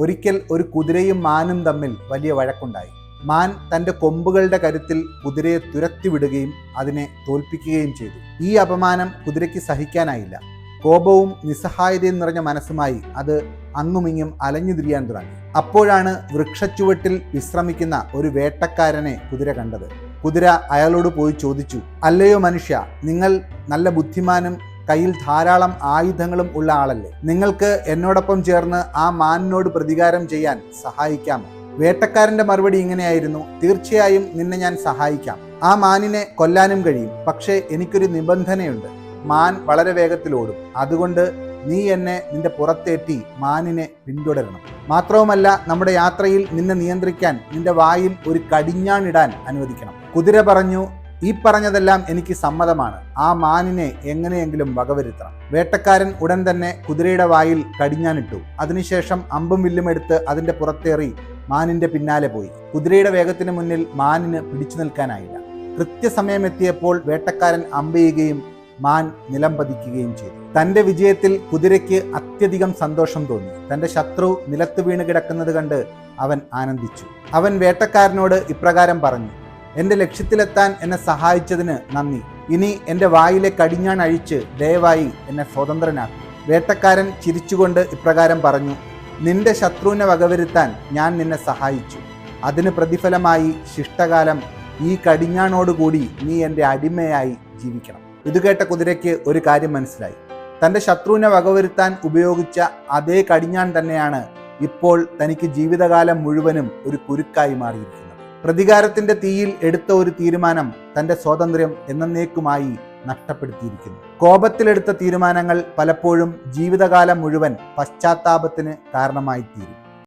ഒരിക്കൽ ഒരു കുതിരയും മാനും തമ്മിൽ വലിയ വഴക്കുണ്ടായി. മാൻ തൻ്റെ കൊമ്പുകളുടെ കരുത്തിൽ കുതിരയെ തുരത്തിവിടുകയും അതിനെ തോൽപ്പിക്കുകയും ചെയ്തു. ഈ അപമാനം കുതിരയ്ക്ക് സഹിക്കാനായില്ല. കോപവും നിസ്സഹായതയും നിറഞ്ഞ മനസ്സുമായി അത് അങ്ങുമിങ്ങും അലഞ്ഞു തിരിയാൻ തുടങ്ങി. അപ്പോഴാണ് വൃക്ഷച്ചുവട്ടിൽ വിശ്രമിക്കുന്ന ഒരു വേട്ടക്കാരനെ കുതിര കണ്ടത്. കുതിര അയാളോട് പോയി ചോദിച്ചു, അല്ലയോ മനുഷ്യ, നിങ്ങൾ നല്ല ബുദ്ധിമാനും കയ്യിൽ ധാരാളം ആയുധങ്ങളും ഉള്ള ആളല്ലേ? നിങ്ങൾക്ക് എന്നോടൊപ്പം ചേർന്ന് ആ മാനിനോട് പ്രതികാരം ചെയ്യാൻ സഹായിക്കാമോ? വേട്ടക്കാരന്റെ മറുപടി ഇങ്ങനെയായിരുന്നു, തീർച്ചയായും നിന്നെ ഞാൻ സഹായിക്കാം. ആ മാനിനെ കൊല്ലാനും കഴിയും. പക്ഷേ എനിക്കൊരു നിബന്ധനയുണ്ട്. മാൻ വളരെ വേഗത്തിൽ ഓടും. അതുകൊണ്ട് നീ എന്നെ നിന്റെ പുറത്തേറ്റി മാനിനെ പിന്തുടരണം. മാത്രവുമല്ല, നമ്മുടെ യാത്രയിൽ നിന്നെ നിയന്ത്രിക്കാൻ നിന്റെ വായിൽ ഒരു കടിഞ്ഞാണിടാൻ അനുവദിക്കണം. കുതിര പറഞ്ഞു, ഈ പറഞ്ഞതെല്ലാം എനിക്ക് സമ്മതമാണ്. ആ മാനിനെ എങ്ങനെയെങ്കിലും വകവരുത്തണം. വേട്ടക്കാരൻ ഉടൻ തന്നെ കുതിരയുടെ വായിൽ കടിഞ്ഞാണിട്ടു. അതിനുശേഷം അമ്പും വില്ലും എടുത്ത് അതിന്റെ പുറത്തേറി മാനിന്റെ പിന്നാലെ പോയി. കുതിരയുടെ വേഗത്തിന് മുന്നിൽ മാനിന് പിടിച്ചു നിൽക്കാനായില്ല. കൃത്യസമയം എത്തിയപ്പോൾ വേട്ടക്കാരൻ അമ്പെയ്യുകയും മാൻ നിലം പതിക്കുകയും ചെയ്തു. തന്റെ വിജയത്തിൽ കുതിരയ്ക്ക് അത്യധികം സന്തോഷം തോന്നി. തന്റെ ശത്രു നിലത്ത് വീണ് കിടക്കുന്നത് കണ്ട് അവൻ ആനന്ദിച്ചു. അവൻ വേട്ടക്കാരനോട് ഇപ്രകാരം പറഞ്ഞു, എൻ്റെ ലക്ഷ്യത്തിലെത്താൻ എന്നെ സഹായിച്ചതിന് നന്ദി. ഇനി എൻ്റെ വായിലെ കടിഞ്ഞാൺ അഴിച്ച് ദയവായി എന്നെ സ്വതന്ത്രനാക്കും. വേട്ടക്കാരൻ ചിരിച്ചുകൊണ്ട് ഇപ്രകാരം പറഞ്ഞു, നിന്റെ ശത്രുവിനെ വകവരുത്താൻ ഞാൻ നിന്നെ സഹായിച്ചു. അതിന് പ്രതിഫലമായി ശിഷ്ടകാലം ഈ കടിഞ്ഞാണോടുകൂടി നീ എൻ്റെ അടിമയായി ജീവിക്കണം. ഇത് കേട്ട കുതിരയ്ക്ക് ഒരു കാര്യം മനസ്സിലായി. തൻ്റെ ശത്രുവിനെ വകവരുത്താൻ ഉപയോഗിച്ച അതേ കടിഞ്ഞാൺ തന്നെയാണ് ഇപ്പോൾ തനിക്ക് ജീവിതകാലം മുഴുവനും ഒരു കുരുക്കായി മാറിയിരിക്കുന്നത്. പ്രതികാരത്തിന്റെ തീയിൽ എടുത്ത ഒരു തീരുമാനം തൻ്റെ സ്വാതന്ത്ര്യം എന്നേക്കുമായി നഷ്ടപ്പെടുത്തിയിരിക്കുന്നു. കോപത്തിലെടുത്ത തീരുമാനങ്ങൾ പലപ്പോഴും ജീവിതകാലം മുഴുവൻ പശ്ചാത്താപത്തിന് കാരണമായി തീരും.